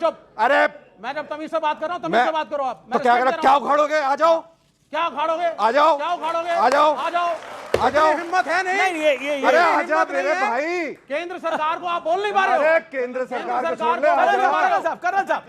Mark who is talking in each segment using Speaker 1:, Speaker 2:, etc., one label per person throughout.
Speaker 1: चुप।
Speaker 2: अरे
Speaker 1: मैं जब तमीज से बात कर रहा हूँ तमीज से बात करो आप।
Speaker 2: तो क्या करो, क्या उखाड़ोगे? आ जाओ,
Speaker 1: क्या उखाड़ोगे?
Speaker 2: आ जाओ,
Speaker 1: क्या उखाड़ोगे?
Speaker 2: आ जाओ,
Speaker 1: आ जाओ,
Speaker 2: आ जाओ।
Speaker 1: हिम्मत है नहीं?
Speaker 2: अरे आजा मेरे भाई,
Speaker 1: केंद्र सरकार को आप बोल नहीं पा रहे हो।
Speaker 2: अरे केंद्र सरकार को छोड़ ले,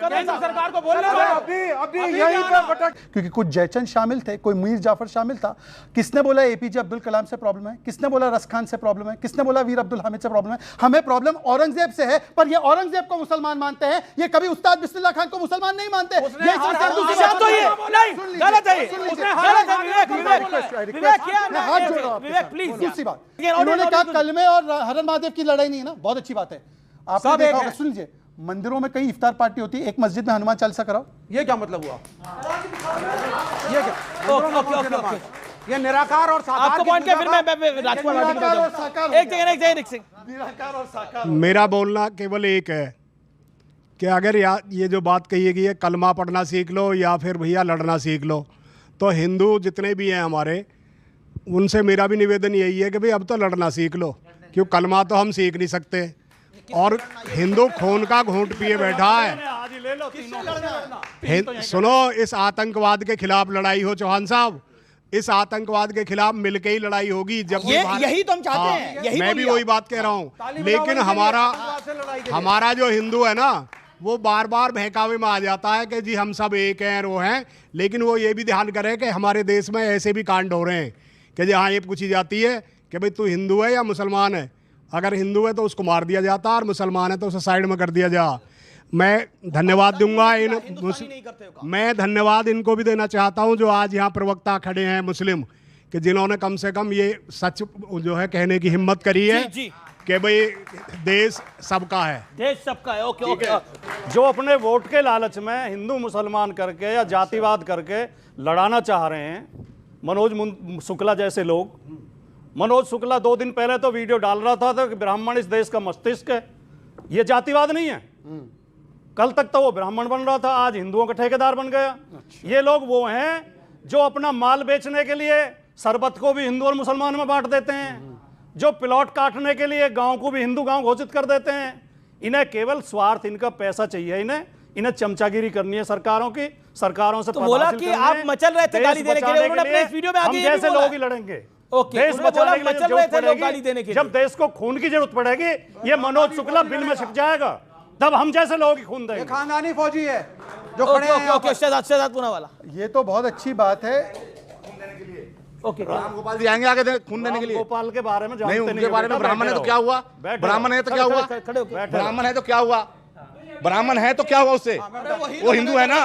Speaker 1: केंद्र सरकार को बोल नहीं पा रहे हो।
Speaker 2: अभी यहीं पे भटक।
Speaker 3: क्योंकि कुछ जयचंद शामिल थे, कोई मीर जाफर शामिल था। किसने बोला एपीजे अब्दुल कलाम से प्रॉब्लम है? किसने बोला रस खान से प्रॉब्लम है? किसने बोला वीर अब्दुल हामिद से प्रॉब्लम है? हमें प्रॉब्लम औरंगजेब से है, पर ये औरंगजेब को मुसलमान मानते हैं, ये कभी उस्ताद बिस्मिल्लाह खान को मुसलमान नहीं मानते। ये सरकार दूसरी बात
Speaker 1: तो ये नहीं गलत है,
Speaker 3: हाथ जोड़ रहा हूं आपके साथ।
Speaker 1: प्लीज
Speaker 3: दूसरी बात, इन्होंने कहा कलमे और हरन महादेव की लड़ाई नहीं है ना, बहुत अच्छी बात है। आपने देखा होगा, सुन लीजिए, मंदिरों में कई इफ्तार पार्टी होती है, एक मस्जिद में हनुमान चालीसा कराओ।
Speaker 1: ये क्या मतलब हुआ? ये क्या? ओके, ये निराकार और साकार
Speaker 4: आपको पॉइंट क्या? फिर मैं राजकुमार एक सेकंड
Speaker 3: निराकार और साकार।
Speaker 5: मेरा बोलना केवल एक है कि अगर ये जो बात कही गई है कलमा पढ़ना सीख लो या फिर भैया लड़ना सीख लो, तो हिंदू जितने भी हैं हमारे, उनसे मेरा भी निवेदन यही है कि भाई अब तो लड़ना सीख लो, क्यों कलमा तो हम सीख नहीं सकते और हिंदू खून का घूंट पिए बैठा है। सुनो, इस आतंकवाद के खिलाफ लड़ाई हो चौहान साहब, इस आतंकवाद के खिलाफ मिलके ही लड़ाई होगी। जब
Speaker 4: यही तो हम चाहते हैं, यही
Speaker 5: मैं भी वही बात कह रहा हूँ, लेकिन हमारा जो हिंदू है ना, वो बार बार बहकावे में आ जाता है कि जी हम सब एक हैं, वो हैं, लेकिन वो ये भी ध्यान करे कि हमारे देश में ऐसे भी कांड हो रहे हैं कि जी हाँ, ये पूछी जाती है कि भाई तू हिंदू है या मुसलमान है। अगर हिंदू है तो उसको मार दिया जाता, और मुसलमान है तो उसे साइड में कर दिया जा। मैं धन्यवाद दूंगा मैं धन्यवाद इनको भी देना चाहता हूं जो आज यहाँ प्रवक्ता खड़े हैं मुस्लिम, कि जिन्होंने कम से कम ये सच जो है कहने की हिम्मत करी है कि भाई देश सबका है,
Speaker 4: देश सबका है। ओके।
Speaker 6: जो अपने वोट के लालच में हिंदू मुसलमान करके या जातिवाद करके लड़ाना चाह रहे हैं, मनोज शुक्ला जैसे लोग। मनोज शुक्ला 2 दिन पहले तो वीडियो डाल रहा था कि ब्राह्मण इस देश का मस्तिष्क है। ये जातिवाद नहीं है। कल तक तो वो ब्राह्मण बन रहा था, आज हिंदुओं का ठेकेदार बन गया। ये लोग वो हैं जो अपना माल बेचने के लिए शरबत को भी हिंदू और मुसलमान में बांट देते हैं, जो प्लॉट काटने के लिए गांव को भी हिंदू गांव घोषित कर देते हैं। इन्हें केवल स्वार्थ, इनका पैसा चाहिए, इन्हें चमचागिरी करनी है सरकारों की, सरकारों से।
Speaker 4: तो बोला कि आप मचल रहे थे गाली देने के लिए, उन्होंने अपने इस वीडियो में आगे
Speaker 6: हम जैसे लोग ही लड़ेंगे। देश बचाने के लिए
Speaker 4: मचल रहे थे लोग गाली देने के लिए।
Speaker 6: जब देश को खून की जरूरत पड़ेगी, ये मनोज शुक्ला बिल में छिप जाएगा, तब हम जैसे लोग ही खून देंगे।
Speaker 1: खानदानी फौजी है जो खड़े हैं।
Speaker 4: ओके, शहजाद पूना वाला,
Speaker 3: ये तो बहुत अच्छी बात है।
Speaker 4: ओके,
Speaker 2: राम गोपाल जी आएंगे आगे खून देने के लिए।
Speaker 6: गोपाल के बारे में जानते
Speaker 2: नहीं, उनके बारे में ब्राह्मण है तो क्या हुआ? ब्राह्मण है तो क्या हुआ? ब्राह्मण है तो क्या हुआ? ब्राह्मण है तो क्या हुआ उससे? वो हिंदू है ना।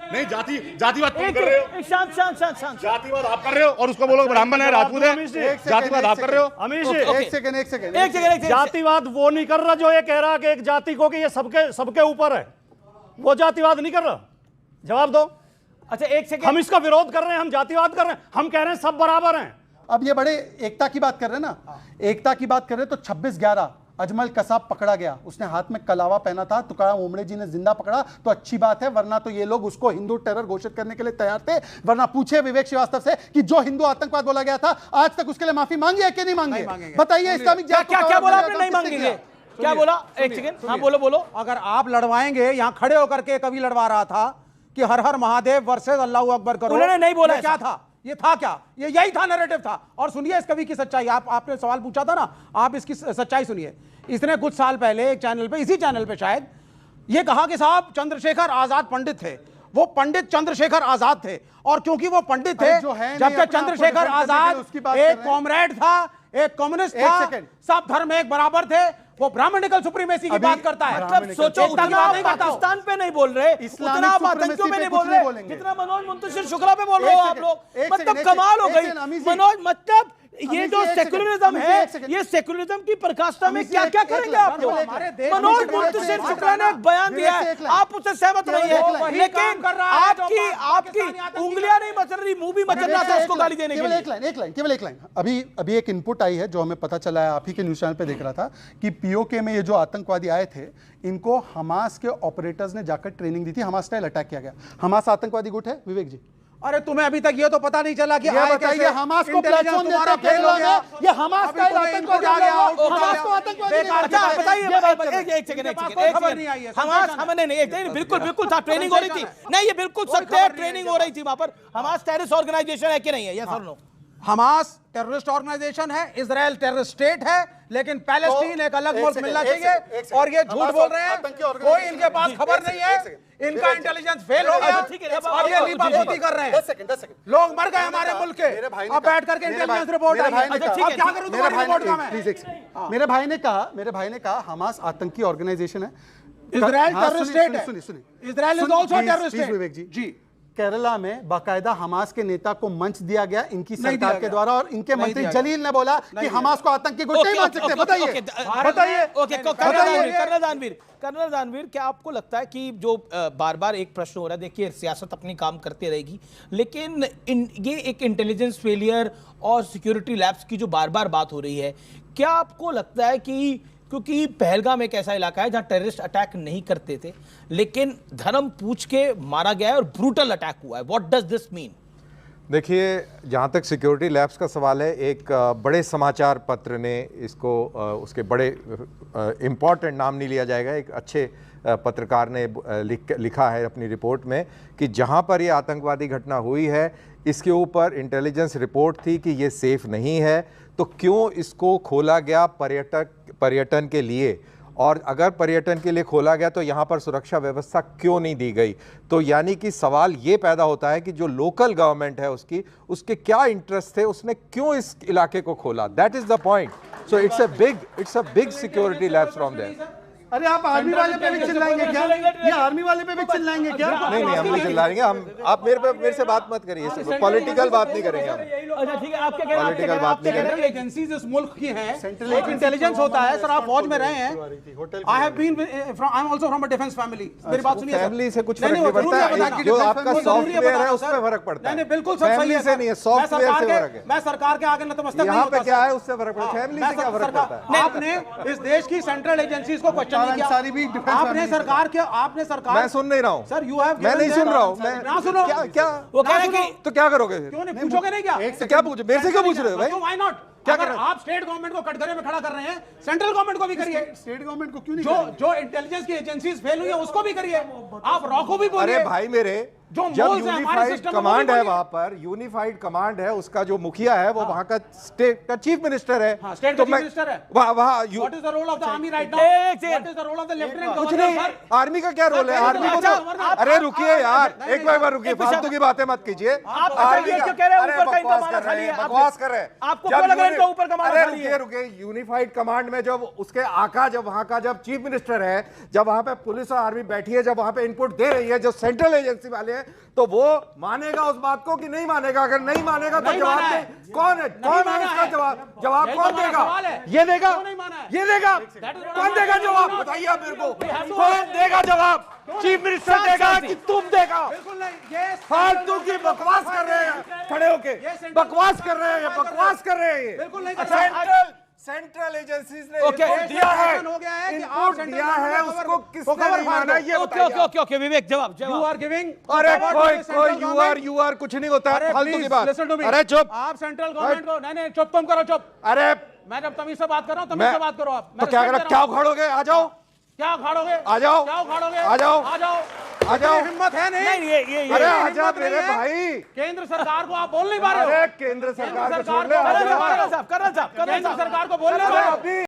Speaker 2: नहीं, जातिवाद तुम कर रहे हो,
Speaker 4: शांत।
Speaker 2: जातिवाद आप कर रहे हो, और उसको बोलो ब्राह्मण है, राजपूत है, जातिवाद आप कर रहे हो।
Speaker 6: अमीश
Speaker 3: एक सेकंड।
Speaker 6: जातिवाद वो नहीं कर रहा जो ये कह रहा कि एक जाति को कि ये सबके ऊपर है, वो जातिवाद नहीं कर रहा। जवाब दो।
Speaker 4: अच्छा, एक सेकंड।
Speaker 6: हम इसका विरोध कर रहे हैं, हम जातिवाद कर रहे हैं, हम कह रहे हैं सब बराबर हैं।
Speaker 3: अब ये बड़े एकता की बात कर रहे हैं ना, एकता की बात कर रहे हैं, तो 26/11 अजमल कसाब पकड़ा गया, उसने हाथ में कलावा पहना था, तुकाराम ओमड़े जी ने जिंदा पकड़ा, तो अच्छी बात है, वरना तो ये लोग उसको हिंदू टेरर घोषित करने के लिए तैयार थे। वरना पूछे विवेक श्रीवास्तव से कि जो हिंदू आतंकवाद बोला गया था, आज तक उसके लिए माफी मांगी है कि नहीं मांगी? बताइए। इस्लामिक
Speaker 4: क्या बोला आपने? नहीं मांगेंगे। क्या बोला? एक सेकंड। हाँ, बोलो।
Speaker 1: अगर आप लड़वाएंगे, यहाँ खड़े होकर के कभी लड़वा रहा था कि हर हर महादेव वर्सेस अल्लाह अकबर करो,
Speaker 4: उन्होंने नहीं बोला।
Speaker 1: क्या था? ये था क्या? ये यही था, नैरेटिव था। और सुनिए इस कवि की सच्चाई। आपने सवाल पूछा था ना, आप इसकी सच्चाई सुनिए। इसने कुछ साल पहले एक चैनल पे, इसी चैनल पे शायद, ये कहा कि साहब चंद्रशेखर आजाद पंडित थे, वो पंडित चंद्रशेखर आजाद थे, और क्योंकि वो पंडित थे, जबकि चंद्रशेखर आजाद एक कॉमरेड था, एक कम्युनिस्ट था, सब धर्म एक बराबर थे, वो ब्राह्मणिकल सुप्रीमेसी की बात करता है।
Speaker 4: मतलब सोचो, उतना आप पाकिस्तान पे नहीं बोल रहे, उतना आप आतंकियों पे नहीं बोल रहे, जितना मनोज मुंतशिर शुक्ला पे बोल रहे हो आप लोग। मतलब कमाल हो गई मनोज। मतलब ये जो सेकुलरिज्म है, ये सेकुलरिज्म की प्रकाष्ठा में क्या क्या करेंगे आप लोग? मनोज मुंतशिर शुक्ला ने एक बयान दिया है, आप उससे सहमत नहीं है, लेकिन आपकी उंगलियां नहीं मचल रही, मुंह भी मचल रहा था उसको गाली देने के लिए।
Speaker 3: केवल एक लाइन। अभी एक इनपुट आई है जो हमें पता चला है, आप ही के न्यूज चैनल पे देख रहा था, कि पीओके में ये जो आतंकवादी आए थे, इनको हमास के ऑपरेटर्स ने जाकर ट्रेनिंग दी थी, हमास स्टाइल अटैक किया गया। हमास आतंकवादी गुट है विवेक जी?
Speaker 1: अरे तुम्हें अभी तक ये तो पता नहीं चला कि
Speaker 3: ये
Speaker 1: आए
Speaker 3: बताइए,
Speaker 1: कैसे?
Speaker 3: हमास को
Speaker 1: इंटेलिजेंस
Speaker 3: प्लेटफॉर्म
Speaker 1: तुम्हारा
Speaker 3: देते
Speaker 1: फेल हो
Speaker 3: केरला
Speaker 1: गया।
Speaker 3: में, ये हमास
Speaker 1: अभी
Speaker 3: का
Speaker 1: तुम्हें
Speaker 3: आतंकवादी
Speaker 1: इनपुट आ गया,
Speaker 3: लोग,
Speaker 1: आउटपुट आ
Speaker 3: हमास
Speaker 1: गया।
Speaker 3: को आतंकवादी
Speaker 1: बेकार
Speaker 3: नहीं
Speaker 4: अच्छा
Speaker 1: की
Speaker 4: बताइए एक सेकंड
Speaker 1: इनके पास कोई खबर नहीं आई है,
Speaker 4: हमास
Speaker 1: संदेशा
Speaker 4: हमने नहीं बिल्कुल बिल्कुल था, ट्रेनिंग हो रही थी, नहीं ये बिल्कुल सत्य है, ट्रेनिंग हो रही थी वहां पर। हमास टेररिस्ट ऑर्गेनाइजेशन है कि नहीं है, यस और नो?
Speaker 1: हमास टेररिस्ट ऑर्गेनाइजेशन है, इजराइल टेररिस्ट स्टेट है, लेकिन पैलेस्टीन एक अलग मुल्क मिलना चाहिए। और ये झूठ बोल रहे हैं, कोई इनके पास खबर नहीं है, इनका इंटेलिजेंस फेल हो गया, अब ये लीपापोती कर रहे हैं। लोग मर गए हमारे मुल्क के, अब बैठ करके इंटेलिजेंस रिपोर्ट आई है। अब क्या करूं तुम्हारी रिपोर्ट का मैं?
Speaker 3: मेरे भाई ने कहा हमास आतंकी ऑर्गेनाइजेशन है,
Speaker 1: इजराइल टेररिस्ट स्टेट है।
Speaker 3: सुनिए
Speaker 1: Israel is also terrorist state.
Speaker 3: Vivek ji,
Speaker 1: जी
Speaker 3: केरला में बाकायदा हमास के नेता को मंच दिया गया इनकी
Speaker 1: नहीं
Speaker 3: सरकार
Speaker 1: दिया
Speaker 3: के
Speaker 1: गया।
Speaker 3: द्वारा, और इनके
Speaker 1: नहीं
Speaker 3: मंत्री
Speaker 1: दिया गया।
Speaker 3: जलील ने बोला कि हमास को आतंकी गुट नहीं मान सकते। बताइए
Speaker 4: कर्नल दानवीर, क्या आपको लगता है कि जो बार बार एक प्रश्न हो रहा है, देखिए सियासत अपनी काम करती रहेगी, लेकिन ये एक इंटेलिजेंस फेलियर और सिक्योरिटी लैब्स की जो बार बार बात हो रही है, क्या आपको लगता है कि क्योंकि पहलगाम एक ऐसा इलाका है जहां टेररिस्ट अटैक नहीं करते थे, लेकिन धर्म पूछ के मारा गया है और ब्रूटल अटैक हुआ है, व्हाट डज दिस मीन?
Speaker 7: देखिए, जहाँ तक सिक्योरिटी लैब्स का सवाल है, एक बड़े समाचार पत्र ने इसको उसके बड़े इम्पॉर्टेंट नाम नहीं लिया जाएगा, एक अच्छे पत्रकार ने लिखा है अपनी रिपोर्ट में कि जहाँ पर ये आतंकवादी घटना हुई है इसके ऊपर इंटेलिजेंस रिपोर्ट थी कि ये सेफ नहीं है, तो क्यों इसको खोला गया पर्यटन के लिए, और अगर पर्यटन के लिए खोला गया तो यहाँ पर सुरक्षा व्यवस्था क्यों नहीं दी गई। तो यानी कि सवाल ये पैदा होता है कि जो लोकल गवर्नमेंट है उसके क्या इंटरेस्ट थे, उसने क्यों इस इलाके को खोला। That is the point. So it's a big security labs from there.
Speaker 3: अरे आप आर्मी वाले पे भी चिल्लाएंगे क्या? ये आर्मी वाले पे भी चिल्लाएंगे क्या?
Speaker 7: नहीं हम नहीं चिल्लाएंगे, आप मेरे से बात मत करिए, पॉलिटिकल बात नहीं करेंगे हम।
Speaker 4: अच्छा ठीक है, आप क्या कह रहे हैं?
Speaker 7: पॉलिटिकल बात नहीं करेंगे।
Speaker 1: एजेंसीज इस मुल्क की हैं, एक इंटेलिजेंस होता है। सर आप फौज में रहे हैं, I have been I am also from a defence family. मेरी बात सुनिए,
Speaker 7: फैमिली से कुछ फर्क नहीं पड़ता, जो आपका सॉफ्टवेयर है उसमें फर्क पड़ता है।
Speaker 1: नहीं बिल्कुल सब सही
Speaker 7: फैमिली
Speaker 1: है
Speaker 7: से नहीं है, सॉफ्टवेयर से फर्क है।
Speaker 1: मैं सरकार के आगे नतमस्तक नहीं
Speaker 7: यहाँ
Speaker 1: होता।
Speaker 7: पे क्या है उससे फर्क पड़ता है, फैमिली से क्या फर्क पड़ता है।
Speaker 1: आपने इस देश की सेंट्रल एजेंसीज को क्वेश्चन नहीं किया। आपने सरकार
Speaker 7: मैं सुन नहीं रहा हूँ
Speaker 1: सर, यू हैव
Speaker 7: मैं नहीं सुन रहा हूँ।
Speaker 1: ना सुनो
Speaker 7: क्या
Speaker 4: वो कह रहे हैं कि
Speaker 7: तो क्या करोगे?
Speaker 1: क्यों नहीं पूछोगे? नहीं क्या
Speaker 7: तो क्या पूछे, मेरे से क्यों पूछ रहे हो भाई?
Speaker 1: Why not?
Speaker 7: क्या
Speaker 1: अगर
Speaker 7: कर रहे हैं?
Speaker 1: आप स्टेट गवर्नमेंट को कटघरे में खड़ा कर रहे हैं, सेंट्रल गवर्नमेंट को भी करिए।
Speaker 3: स्टेट गवर्नमेंट को क्यों नहीं?
Speaker 1: जो इंटेलिजेंस की एजेंसीज फेल हुई है उसको भी करिए। आप रॉको भी बोलिए।
Speaker 7: अरे भाई मेरे,
Speaker 1: जो
Speaker 7: जब
Speaker 1: मोल्स हैं हमारे
Speaker 7: यूनिफाइड
Speaker 1: सिस्टम में,
Speaker 7: कमांड
Speaker 1: वो भी
Speaker 7: है,
Speaker 1: बोलिए।
Speaker 7: वहां पर यूनिफाइड कमांड है, उसका जो मुखिया है वो वहां का स्टेट का चीफ मिनिस्टर है।
Speaker 1: हाँ, स्टेट
Speaker 7: तो
Speaker 1: का
Speaker 7: मैं-
Speaker 1: चीफ मिनिस्टर है।
Speaker 7: वहाँ
Speaker 1: what is the role of the army right now? What is the role of the lieutenant
Speaker 7: कुछ
Speaker 1: गवर्नर?
Speaker 7: नहीं, आर्मी का क्या रोल है? आर्मी को तो अरे रुकिए यार, एक बार रुकिए, फालतू की बातें मत कीजिए।
Speaker 4: आप
Speaker 7: आर्मी
Speaker 4: ये
Speaker 7: का-
Speaker 4: क्यों कह रहे हैं
Speaker 7: अरे
Speaker 4: ऊपर का इनका
Speaker 7: बकवास
Speaker 4: माना
Speaker 7: कर रहे
Speaker 4: खाली
Speaker 7: हैं,
Speaker 4: है?
Speaker 7: बकवास कर रहे हैं।
Speaker 4: आपको
Speaker 7: जब
Speaker 4: क्यों लग रहा है
Speaker 7: यूनि-
Speaker 4: इनका ऊपर का माना
Speaker 7: अरे
Speaker 4: खाली है?
Speaker 7: रुकिए, यूनिफाइड कमांड में जब उसके आका, जब वहां का जब चीफ मिनिस्टर है, जब वहां पे पुलिस और आर्मी बैठी है, जब वहां पे इनपुट दे रही है जो सेंट्रल एजेंसी वाले हैं, तो वो मानेगा उस बात को कि नहीं मानेगा? अगर नहीं मानेगा तो
Speaker 1: नहीं
Speaker 7: जवाब
Speaker 1: माना
Speaker 7: दे।
Speaker 1: है।
Speaker 7: कौन है
Speaker 1: माना
Speaker 7: इसका
Speaker 1: है।
Speaker 7: जवाब
Speaker 1: यही
Speaker 7: कौन
Speaker 1: तो हमारा
Speaker 7: देगा?
Speaker 1: सवाल है।
Speaker 7: ये देगा,
Speaker 1: क्यों नहीं माना है?
Speaker 7: ये देगा, कौन देगा जवाब? बताइए आप मेरे को, कौन देगा जवाब? चीफ मिनिस्टर देगा कि तुम देगा?
Speaker 1: बिल्कुल नहीं। ये
Speaker 7: फालतू की बकवास कर रहे हैं खड़े होके, बकवास कर रहे हैं, बकवास कर रहे हैं।
Speaker 1: बिल्कुल नहीं।
Speaker 7: सेंट्रल एजेंसीज ने
Speaker 4: ओके,
Speaker 7: इनपुट दिया है,
Speaker 1: हो गया है कि आप
Speaker 7: इनपुट
Speaker 1: सेंट्रल
Speaker 7: दिया है,
Speaker 1: गवर्नमेंट
Speaker 7: उसको
Speaker 1: को
Speaker 7: किसने
Speaker 1: खबर
Speaker 7: नहीं माना ये
Speaker 4: ओके
Speaker 7: बताइए
Speaker 4: ओके
Speaker 7: आप।
Speaker 4: ओके ओके विवेक जवाब
Speaker 1: यू आर गिविंग।
Speaker 7: अरे कोई यू आर कुछ नहीं होता है, फालतू की बात। अरे चुप,
Speaker 1: आप सेंट्रल गवर्नमेंट को नहीं चुप, तुम करो चुप।
Speaker 7: अरे
Speaker 1: मैं जब तमीज से बात कर रहा हूँ तमीज से बात करो आप।
Speaker 7: तो क्या करो, क्या उखाड़ोगे? आ जाओ,
Speaker 1: क्या उखाड़ोगे?
Speaker 7: आ जाओ,
Speaker 1: क्या उखाड़ोगे?
Speaker 7: आ जाओ,
Speaker 1: आ जाओ,
Speaker 7: आ जाओ।
Speaker 1: हिम्मत है नहीं?
Speaker 4: नहीं ये
Speaker 7: अरे आ
Speaker 1: हिम्मत
Speaker 7: जा
Speaker 1: नहीं
Speaker 7: मेरे
Speaker 1: है।
Speaker 7: भाई,
Speaker 1: केंद्र सरकार को आप बोल नहीं पा रहे हो।
Speaker 7: अरे केंद्र सरकार को छोड़ ले,
Speaker 1: सरकार को-
Speaker 7: आ जा।
Speaker 4: कर्नल साहब
Speaker 1: केंद्र सरकार को बोल नहीं पा रहे हो।